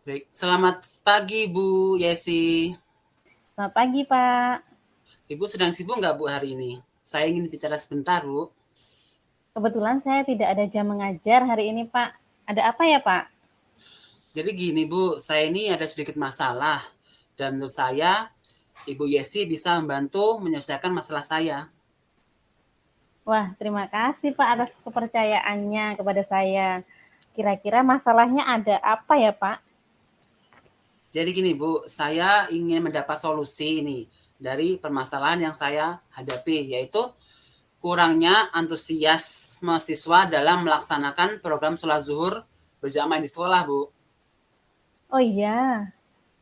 Baik, selamat pagi Bu Yesi. Selamat pagi, Pak. Ibu sedang sibuk nggak Bu hari ini? Saya ingin bicara sebentar Bu. Kebetulan saya tidak ada jam mengajar hari ini, Pak. Ada apa ya, Pak? Jadi gini Bu, saya ini ada sedikit masalah. Dan menurut saya, Ibu Yesi bisa membantu menyelesaikan masalah saya. Wah, terima kasih, Pak, atas kepercayaannya kepada saya. Kira-kira masalahnya ada apa ya, Pak? Jadi gini Bu, saya ingin mendapat solusi ini dari permasalahan yang saya hadapi, yaitu kurangnya antusias mahasiswa dalam melaksanakan program sholat zuhur berjamaah di sekolah Bu. Oh iya,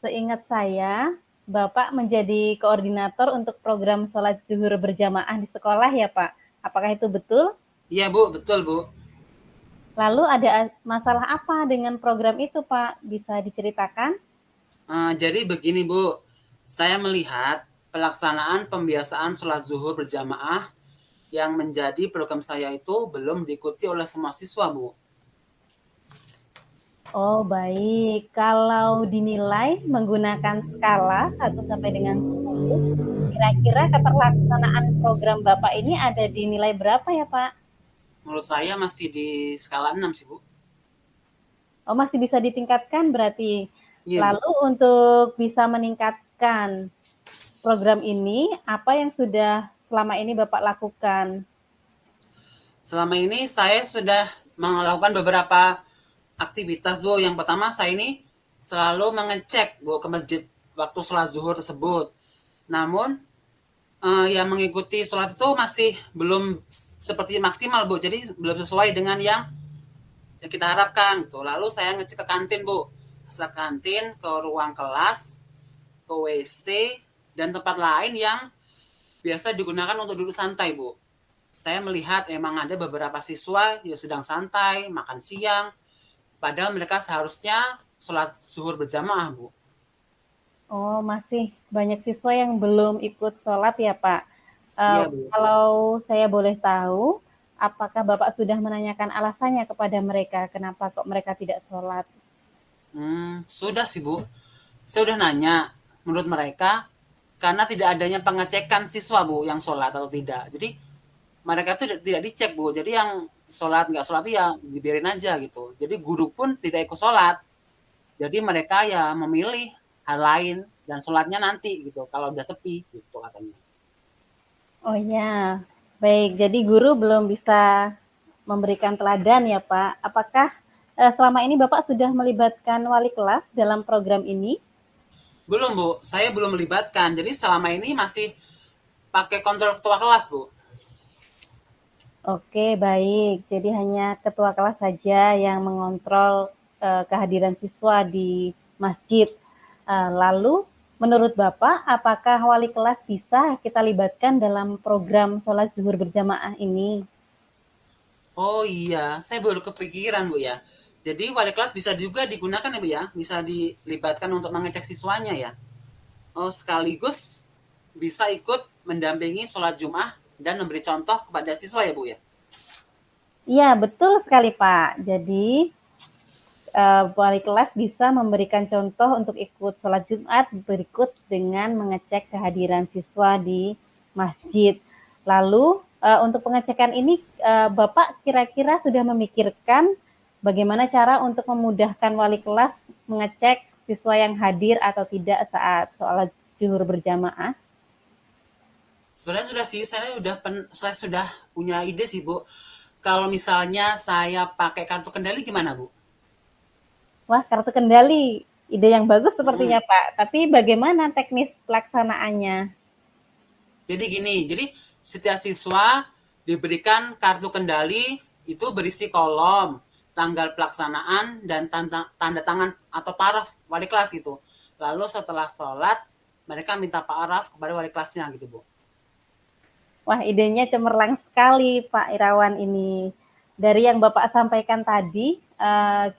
seingat saya, Bapak menjadi koordinator untuk program sholat zuhur berjamaah di sekolah ya, Pak? Apakah itu betul? Iya Bu, betul Bu. Lalu ada masalah apa dengan program itu, Pak? Bisa diceritakan? Jadi begini Bu, saya melihat pelaksanaan pembiasaan sholat zuhur berjamaah yang menjadi program saya itu belum diikuti oleh semua siswa Bu. Oh, baik. Kalau dinilai menggunakan skala 1 sampai dengan 10, kira-kira keterlaksanaan program Bapak ini ada di nilai berapa ya, Pak? Menurut saya masih di skala 6 sih Bu. Oh, masih bisa ditingkatkan berarti. Iya Bu. Lalu untuk bisa meningkatkan program ini, apa yang sudah selama ini Bapak lakukan? Selama ini saya sudah melakukan beberapa aktivitas Bu. Yang pertama saya ini selalu mengecek Bu ke masjid waktu sholat zuhur tersebut. Namun yang mengikuti sholat itu masih belum seperti maksimal Bu. Jadi belum sesuai dengan yang kita harapkan gitu. Lalu saya ngecek ke kantin Bu, ke kantin, ke ruang kelas, ke WC dan tempat lain yang biasa digunakan untuk duduk santai Bu. Saya melihat memang ada beberapa siswa yang sedang santai, makan siang, padahal mereka seharusnya sholat zuhur berjamaah Bu. Oh, masih banyak siswa yang belum ikut sholat ya, Pak. Iya Bu. Kalau saya boleh tahu, apakah Bapak sudah menanyakan alasannya kepada mereka, kenapa kok mereka tidak sholat? Sudah sih Bu. Saya udah nanya, menurut mereka karena tidak adanya pengecekan siswa Bu yang sholat atau tidak. Jadi mereka tuh tidak dicek Bu. Jadi yang sholat nggak sholat ya dibiarin aja gitu. Jadi guru pun tidak ikut sholat. Jadi mereka ya memilih hal lain dan sholatnya nanti gitu. Kalau udah sepi gitu katanya. Oh ya, baik. Jadi guru belum bisa memberikan teladan ya, Pak. Apakah selama ini Bapak sudah melibatkan wali kelas dalam program ini? Belum Bu, saya belum melibatkan. Jadi selama ini masih pakai kontrol ketua kelas Bu. Oke, baik. Jadi hanya ketua kelas saja yang mengontrol kehadiran siswa di masjid. Lalu, menurut Bapak, apakah wali kelas bisa kita libatkan dalam program sholat zuhur berjamaah ini? Oh iya, saya baru kepikiran Bu ya. Jadi wali kelas bisa juga digunakan ya Bu ya, bisa dilibatkan untuk mengecek siswanya ya. Oh sekaligus bisa ikut mendampingi sholat Jumat dan memberi contoh kepada siswa ya Bu ya. Iya, betul sekali Pak. Jadi, wali kelas bisa memberikan contoh untuk ikut sholat Jumat berikut dengan mengecek kehadiran siswa di masjid. Lalu, untuk pengecekan ini, Bapak kira-kira sudah memikirkan bagaimana cara untuk memudahkan wali kelas mengecek siswa yang hadir atau tidak saat sholat zuhur berjamaah? Sebenarnya sudah sih, saya sudah punya ide sih Bu. Kalau misalnya saya pakai kartu kendali gimana Bu? Wah, kartu kendali. Ide yang bagus Hmm. sepertinya, Pak. Tapi bagaimana teknis pelaksanaannya? Jadi gini, jadi setiap siswa diberikan kartu kendali itu berisi kolom, tanggal pelaksanaan dan tanda tangan atau paraf wali kelas gitu. Lalu setelah sholat mereka minta paraf kepada wali kelasnya gitu Bu. Wah, idenya cemerlang sekali Pak Irawan ini. Dari yang Bapak sampaikan tadi,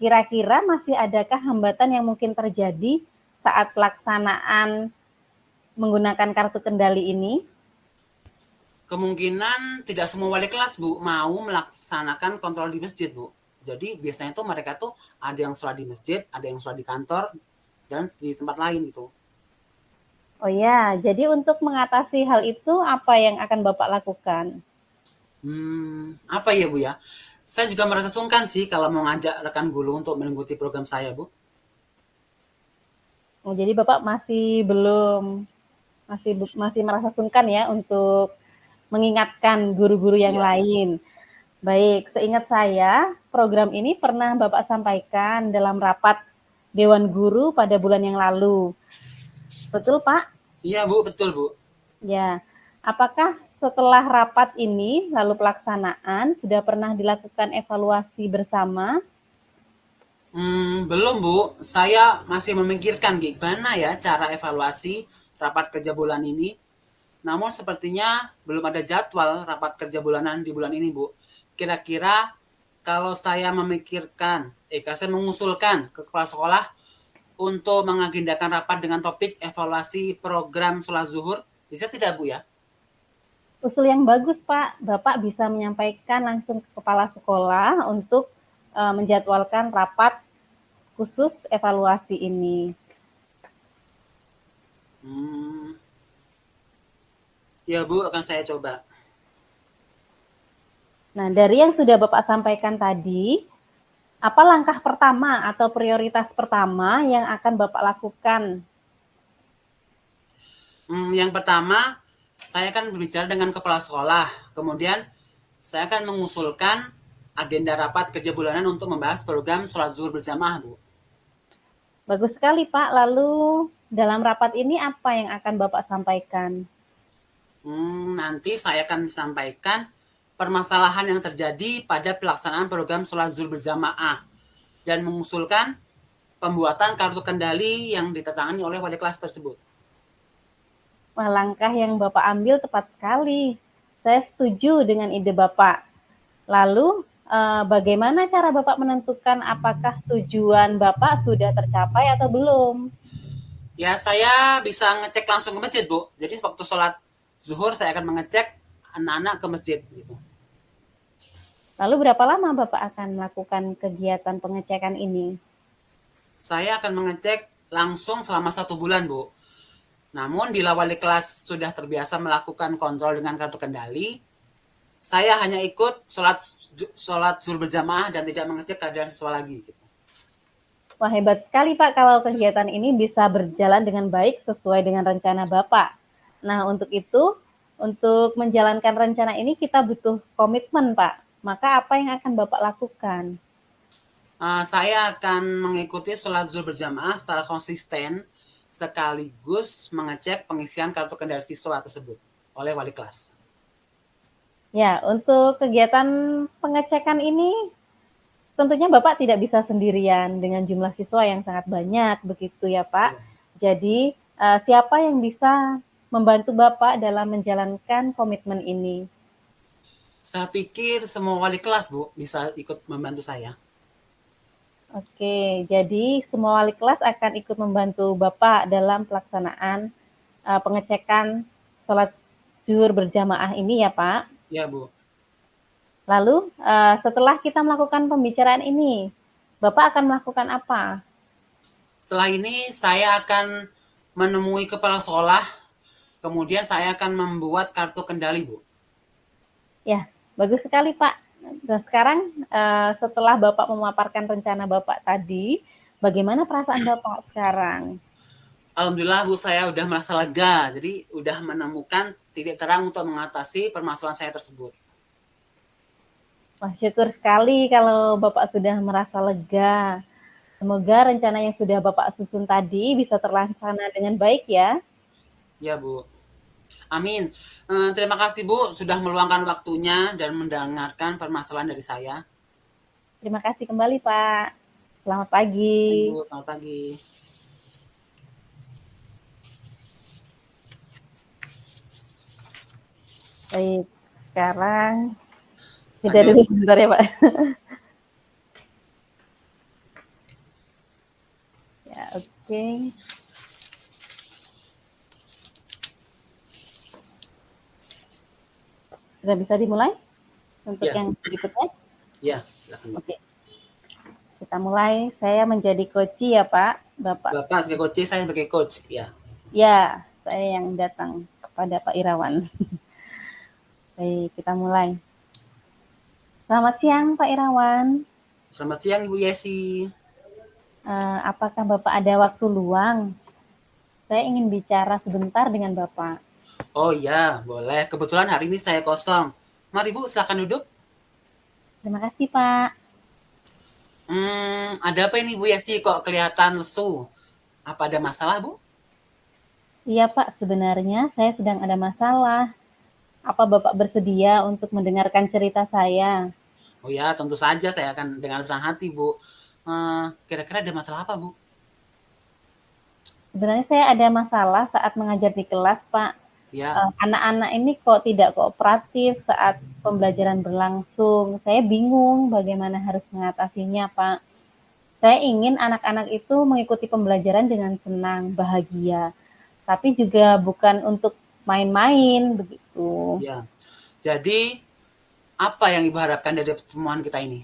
kira-kira masih adakah hambatan yang mungkin terjadi saat pelaksanaan menggunakan kartu kendali ini? Kemungkinan tidak semua wali kelas Bu mau melaksanakan kontrol di masjid Bu. Jadi biasanya tuh mereka tuh ada yang sholat di masjid, ada yang sholat di kantor, dan di tempat lain gitu. Oh ya, jadi untuk mengatasi hal itu apa yang akan Bapak lakukan? Apa ya Bu ya? Saya juga merasa sungkan sih kalau mau ngajak rekan guru untuk mengikuti program saya Bu. Oh, jadi Bapak masih merasa sungkan ya untuk mengingatkan guru-guru yang Iya. lain. Baik, seingat saya, program ini pernah Bapak sampaikan dalam rapat Dewan Guru pada bulan yang lalu. Betul, Pak? Iya Bu, betul Bu. Ya. Apakah setelah rapat ini, lalu pelaksanaan, sudah pernah dilakukan evaluasi bersama? Belum Bu, saya masih memikirkan gimana ya cara evaluasi rapat kerja bulan ini. Namun sepertinya belum ada jadwal rapat kerja bulanan di bulan ini Bu. Kira-kira kalau saya kalau saya mengusulkan ke kepala sekolah untuk mengagendakan rapat dengan topik evaluasi program sholat zuhur, bisa tidak Bu ya? Usul yang bagus, Pak. Bapak bisa menyampaikan langsung ke kepala sekolah untuk menjadwalkan rapat khusus evaluasi ini. Hmm, ya Bu, akan saya coba. Nah, dari yang sudah Bapak sampaikan tadi, apa langkah pertama atau prioritas pertama yang akan Bapak lakukan? Yang pertama, saya akan berbicara dengan kepala sekolah. Kemudian, saya akan mengusulkan agenda rapat kerja bulanan untuk membahas program sholat zuhur berjamaah, Bu. Bagus sekali, Pak. Lalu, dalam rapat ini apa yang akan Bapak sampaikan? Nanti saya akan sampaikan permasalahan yang terjadi pada pelaksanaan program sholat zuhur berjamaah dan mengusulkan pembuatan kartu kendali yang ditandatangani oleh wali kelas tersebut. Wah, langkah yang Bapak ambil tepat sekali. Saya setuju dengan ide Bapak. Lalu, bagaimana cara Bapak menentukan apakah tujuan Bapak sudah tercapai atau belum? Ya, saya bisa ngecek langsung ke masjid, Bu. Jadi waktu sholat zuhur saya akan mengecek anak-anak ke masjid gitu. Lalu berapa lama Bapak akan melakukan kegiatan pengecekan ini? Saya akan mengecek langsung selama 1 bulan, Bu. Namun bila wali kelas sudah terbiasa melakukan kontrol dengan kartu kendali, saya hanya ikut sholat zuhur berjamaah dan tidak mengecek keadaan siswa lagi gitu. Wah, hebat sekali Pak kalau kegiatan ini bisa berjalan dengan baik sesuai dengan rencana Bapak. Nah, untuk itu, untuk menjalankan rencana ini kita butuh komitmen Pak. Maka apa yang akan Bapak lakukan? Saya akan mengikuti sholat zuhur berjamaah secara konsisten sekaligus mengecek pengisian kartu kendali siswa tersebut oleh wali kelas. Ya, untuk kegiatan pengecekan ini tentunya Bapak tidak bisa sendirian dengan jumlah siswa yang sangat banyak, begitu ya Pak. Jadi, siapa yang bisa membantu Bapak dalam menjalankan komitmen ini? Saya pikir semua wali kelas, Bu, bisa ikut membantu saya. Oke, jadi semua wali kelas akan ikut membantu Bapak dalam pelaksanaan pengecekan sholat zuhur berjamaah ini ya Pak. Ya, Bu. Lalu setelah kita melakukan pembicaraan ini, Bapak akan melakukan apa? Setelah ini saya akan menemui kepala sekolah, kemudian saya akan membuat kartu kendali, Bu. Ya, bagus sekali Pak. Dan sekarang setelah Bapak memaparkan rencana Bapak tadi, bagaimana perasaan Bapak sekarang? Alhamdulillah Bu, saya udah merasa lega, jadi udah menemukan titik terang untuk mengatasi permasalahan saya tersebut. Wah, syukur sekali kalau Bapak sudah merasa lega. Semoga rencana yang sudah Bapak susun tadi bisa terlaksana dengan baik ya. Ya Bu. Amin. Terima kasih Bu sudah meluangkan waktunya dan mendengarkan permasalahan dari saya. Terima kasih kembali Pak. Selamat pagi. Baik Bu, selamat pagi. Baik, sekarang jeda Lanjut. dulu sebentar ya Pak. Ya, oke. Sudah bisa dimulai untuk Ya. yang berikutnya? Ya, silakan Bu. Oke. Kita mulai. Saya menjadi coach ya, Pak, Bapak. Bapak sebagai coach, saya sebagai coach. Ya. Ya, saya yang datang kepada Pak Irawan. Baik, kita mulai. Selamat siang, Pak Irawan. Selamat siang Ibu Yesi. Apakah Bapak ada waktu luang? Saya ingin bicara sebentar dengan Bapak. Oh iya, boleh. Kebetulan hari ini saya kosong. Mari Bu, silakan duduk. Terima kasih, Pak. Ada apa ini Bu Yesi kok kelihatan lesu? Apa ada masalah Bu? Iya, Pak, sebenarnya saya sedang ada masalah. Apa Bapak bersedia untuk mendengarkan cerita saya? Oh ya, tentu saja saya akan dengan senang hati Bu. Kira-kira ada masalah apa Bu? Sebenarnya saya ada masalah saat mengajar di kelas, Pak. Ya. Anak-anak ini kok tidak kooperatif saat pembelajaran berlangsung. Saya bingung bagaimana harus mengatasinya, Pak. Saya ingin anak-anak itu mengikuti pembelajaran dengan senang, bahagia. Tapi juga bukan untuk main-main, begitu. Ya. Jadi, apa yang Ibu harapkan dari pertemuan kita ini?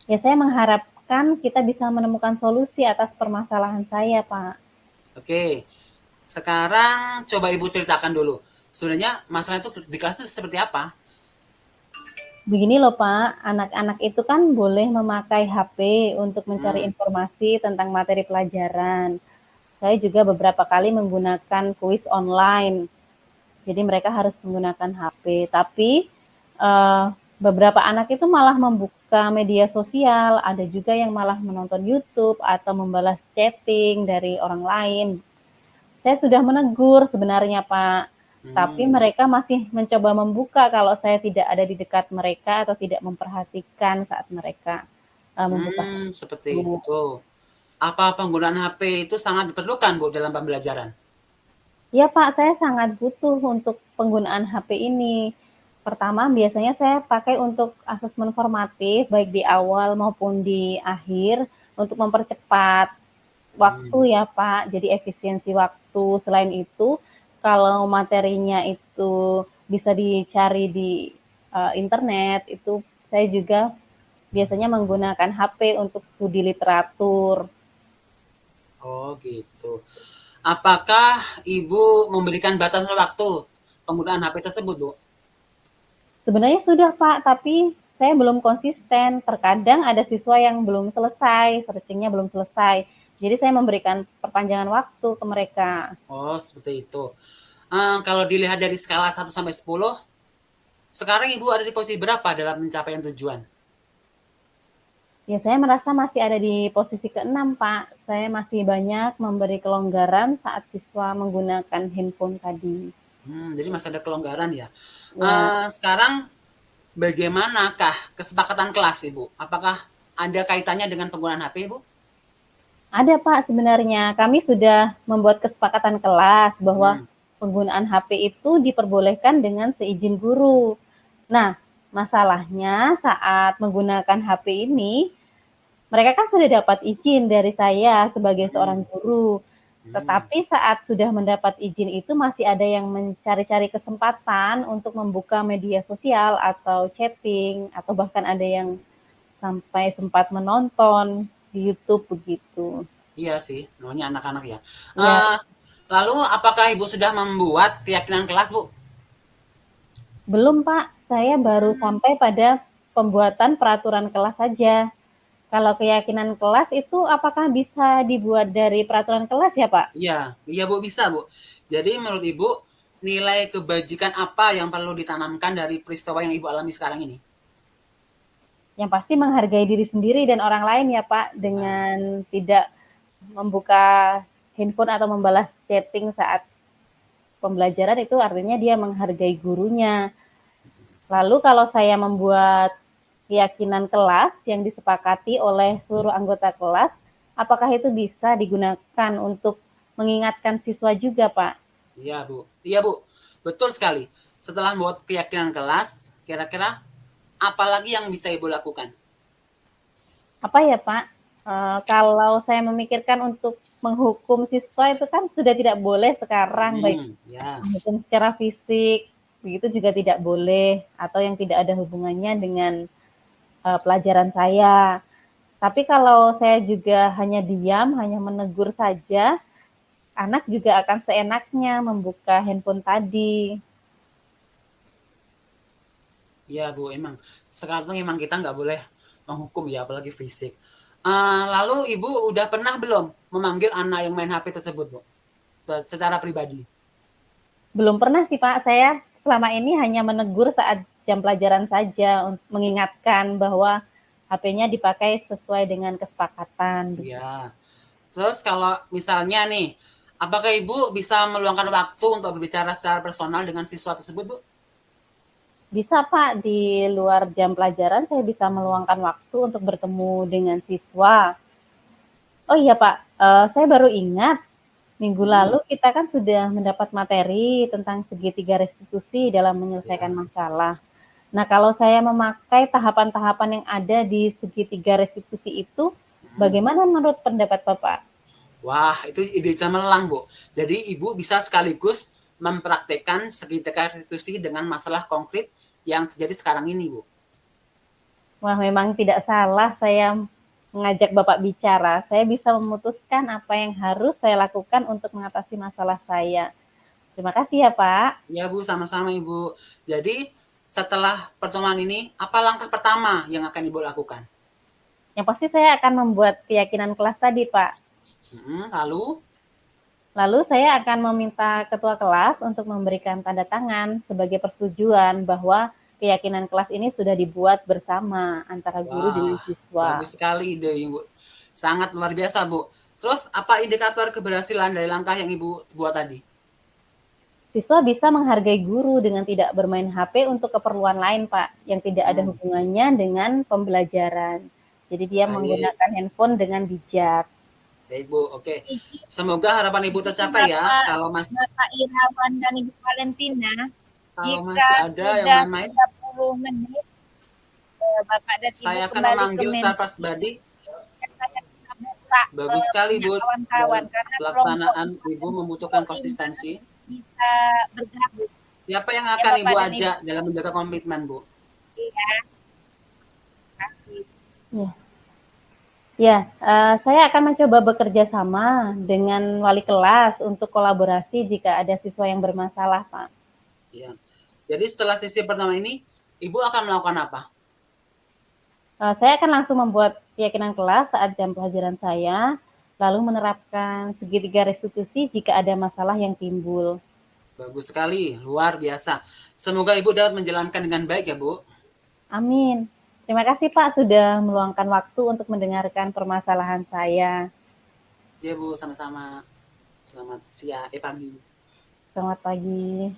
Ya, saya mengharapkan kita bisa menemukan solusi atas permasalahan saya, Pak. Oke. Sekarang coba Ibu ceritakan dulu. Sebenarnya masalah itu di kelas itu seperti apa? Begini loh Pak, anak-anak itu kan boleh memakai HP untuk mencari informasi tentang materi pelajaran. Saya juga beberapa kali menggunakan kuis online. Jadi mereka harus menggunakan HP. Tapi beberapa anak itu malah membuka media sosial, ada juga yang malah menonton YouTube atau membalas chatting dari orang lain. Saya sudah menegur sebenarnya Pak, tapi mereka masih mencoba membuka kalau saya tidak ada di dekat mereka atau tidak memperhatikan saat mereka membuka. Seperti itu. Apa penggunaan HP itu sangat diperlukan Bu dalam pembelajaran? Ya Pak, saya sangat butuh untuk penggunaan HP ini. Pertama, biasanya saya pakai untuk asesmen formatif, baik di awal maupun di akhir, untuk mempercepat waktu ya Pak, jadi efisiensi waktu. Selain itu, kalau materinya itu bisa dicari di internet, itu saya juga biasanya menggunakan HP untuk studi literatur. Oh gitu. Apakah Ibu memberikan batasan waktu penggunaan HP tersebut Bu? Sebenarnya sudah Pak, tapi saya belum konsisten. Terkadang ada siswa yang belum selesai, searchingnya belum selesai. Jadi saya memberikan perpanjangan waktu ke mereka. Oh seperti itu. Kalau dilihat dari skala 1 sampai 10, sekarang Ibu ada di posisi berapa dalam pencapaian tujuan? Ya, saya merasa masih ada di posisi ke-6, Pak. Saya masih banyak memberi kelonggaran saat siswa menggunakan handphone tadi. Jadi masih ada kelonggaran ya. Ya, Sekarang bagaimanakah kesepakatan kelas Ibu? Apakah ada kaitannya dengan penggunaan HP Ibu? ada Pak sebenarnya. Kami sudah membuat kesepakatan kelas bahwa penggunaan HP itu diperbolehkan dengan seizin guru. Nah, masalahnya saat menggunakan HP ini, mereka kan sudah dapat izin dari saya sebagai seorang guru. Tetapi saat sudah mendapat izin itu masih ada yang mencari-cari kesempatan untuk membuka media sosial atau chatting, atau bahkan ada yang sampai sempat menonton di YouTube begitu. Iya sih, namanya anak-anak ya. Ya, Lalu apakah Ibu sudah membuat keyakinan kelas Bu? belum Pak, saya baru sampai pada pembuatan peraturan kelas saja. Kalau keyakinan kelas itu apakah bisa dibuat dari peraturan kelas ya Pak? Iya, iya Bu bisa Bu. Jadi menurut Ibu nilai kebajikan apa yang perlu ditanamkan dari peristiwa yang Ibu alami sekarang ini? Yang pasti menghargai diri sendiri dan orang lain ya Pak, dengan tidak membuka handphone atau membalas chatting saat pembelajaran, itu artinya dia menghargai gurunya. Lalu kalau saya membuat keyakinan kelas yang disepakati oleh seluruh anggota kelas, apakah itu bisa digunakan untuk mengingatkan siswa juga, Pak? Iya Bu, iya Bu, betul sekali. Setelah membuat keyakinan kelas, kira-kira apa lagi yang bisa Ibu lakukan? Apa ya Pak? Kalau saya memikirkan untuk menghukum siswa itu kan sudah tidak boleh sekarang, baik Ya. menghukum secara fisik, begitu juga tidak boleh, atau yang tidak ada hubungannya dengan pelajaran saya. Tapi kalau saya juga hanya diam, hanya menegur saja, anak juga akan seenaknya membuka handphone tadi. Iya Bu, emang sekarang emang kita nggak boleh menghukum ya, apalagi fisik. Lalu Ibu udah pernah belum memanggil anak yang main HP tersebut Bu? Secara pribadi. Belum pernah sih Pak, saya selama ini hanya menegur saat jam pelajaran saja, mengingatkan bahwa HP-nya dipakai sesuai dengan kesepakatan. Iya. Terus kalau misalnya nih, apakah Ibu bisa meluangkan waktu untuk berbicara secara personal dengan siswa tersebut Bu? Bisa Pak, di luar jam pelajaran saya bisa meluangkan waktu untuk bertemu dengan siswa. Oh iya Pak, saya baru ingat minggu lalu kita kan sudah mendapat materi tentang segitiga restitusi dalam menyelesaikan Ya. masalah. Nah, kalau saya memakai tahapan-tahapan yang ada di segitiga restitusi itu, bagaimana menurut pendapat Bapak? Wah, itu ide cemerlang, Bu. Jadi Ibu bisa sekaligus mempraktekkan segitiga restitusi dengan masalah konkret yang terjadi sekarang ini, Bu. Wah, memang tidak salah saya mengajak Bapak bicara. Saya bisa memutuskan apa yang harus saya lakukan untuk mengatasi masalah saya. Terima kasih ya, Pak. Ya, Bu, sama-sama, Ibu. Jadi, setelah pertemuan ini, apa langkah pertama yang akan Ibu lakukan? Yang pasti saya akan membuat keyakinan kelas tadi, Pak. Lalu, Lalu saya akan meminta ketua kelas untuk memberikan tanda tangan sebagai persetujuan bahwa keyakinan kelas ini sudah dibuat bersama antara guru dengan wah, siswa. bagus sekali ide, Ibu. Sangat luar biasa, Bu. Terus, apa indikator keberhasilan dari langkah yang Ibu buat tadi? Siswa bisa menghargai guru dengan tidak bermain HP untuk keperluan lain, Pak, yang tidak ada hubungannya dengan pembelajaran. Jadi dia Baik, menggunakan handphone dengan bijak. baik, Bu. Oke. Izin Semoga harapan Ibu izin tercapai ya. Bapak Irawan dan Ibu Valentina, Kalau jika masih ada yang sudah main-main, 30 menit, Bapak dan Ibu saya akan kembali ke memanggil Sarpas Mendikbud, Badi. saya bisa buka Bagus sekali, punya Bu. kawan-kawan karena kelompok Pelaksanaan Ibu membutuhkan konsistensi. bisa bergabung Siapa yang ya akan Ibu Bapak dan Ibu. ajak dalam menjaga komitmen, Bu? Ya, kasih. Ya, ya, saya akan mencoba bekerja sama dengan wali kelas untuk kolaborasi jika ada siswa yang bermasalah, Pak. Ya. Jadi setelah sesi pertama ini, Ibu akan melakukan apa? Saya akan langsung membuat keyakinan kelas saat jam pelajaran saya, lalu menerapkan segitiga restitusi jika ada masalah yang timbul. Bagus sekali, luar biasa. Semoga Ibu dapat menjalankan dengan baik ya, Bu. Amin. Terima kasih Pak sudah meluangkan waktu untuk mendengarkan permasalahan saya. Ya, Bu, sama-sama. Selamat siang, pagi. Selamat pagi.